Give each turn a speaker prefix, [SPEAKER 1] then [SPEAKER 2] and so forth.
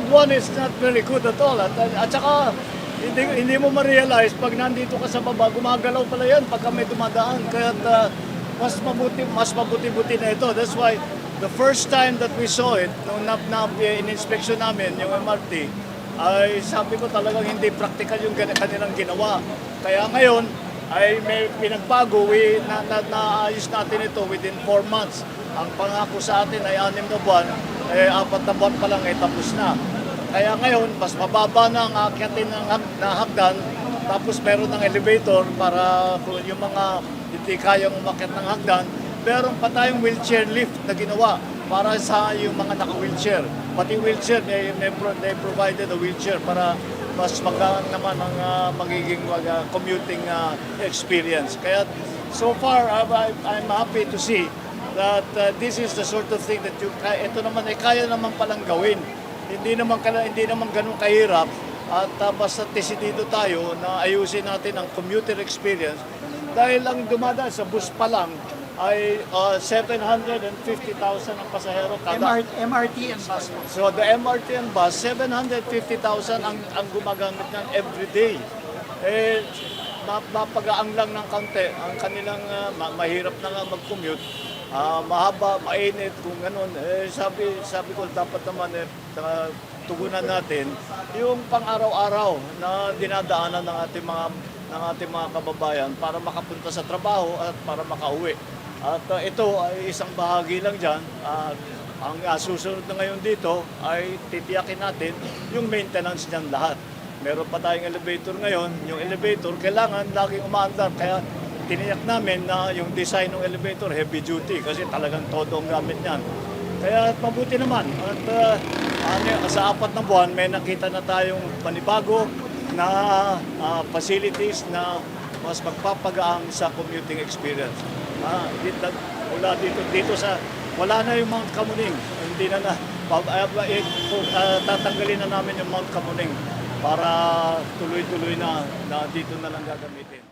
[SPEAKER 1] 1 is not very good at all. At saka, hindi mo ma-realize pag nandito ka sa baba, gumagalaw pala yan pagka may dumadaan. Kaya mas mabuti-buti na ito. That's why the first time that we saw it, nung in-inspection namin yung MRT, ay sabi ko talagang hindi practical yung kanilang ginawa. Kaya ngayon, ay may pinagbago, naayos natin ito within 4 months. Ang pangako sa atin ay 6 na buwan, 4 na buwan pa lang ay tapos na. Kaya ngayon, mas mababa na ang akyatin na hagdan, tapos meron ng elevator para yung mga hindi kayang umakyat ng hagdan, meron pa tayong wheelchair lift na ginawa para sa yung mga naka-wheelchair. Pati wheelchair, they provided a wheelchair para mas magaan naman ang magiging commuting experience. Kaya so far, I'm happy to see that this is the sort of thing that ito naman ay kaya naman palang gawin. Hindi naman ganun kahirap at basta desidido tayo na ayusin natin ang commuter experience dahil ang dumadaan sa bus pa lang ay 750,000 ang pasahero kada.
[SPEAKER 2] MRT and bus.
[SPEAKER 1] So the MRT and bus, 750,000 ang gumagamit ng everyday. Mapagaang lang ng kaunti. Ang kanilang mahirap na nga mag-commute. Mahaba, mainit, kung ganun. Sabi ko, dapat naman tugunan natin yung pang-araw-araw na dinadaanan ng ating mga kababayan para makapunta sa trabaho at para makauwi. At ito ay isang bahagi lang dyan. Ang susunod na ngayon dito ay titiyakin natin yung maintenance niyan lahat. Meron pa tayong elevator ngayon. Yung elevator kailangan laging umaandar. Kaya tiniyak namin na yung design ng elevator heavy duty kasi talagang todo ang gamit niyan. Kaya mabuti naman. At sa 4 na buwan may nakita na tayong panibago na facilities na mas magpapagaang sa commuting experience. Wala na yung Mount Kamuning. Hindi na tatanggalin na namin yung Mount Kamuning para tuloy-tuloy na dito na lang gagamitin.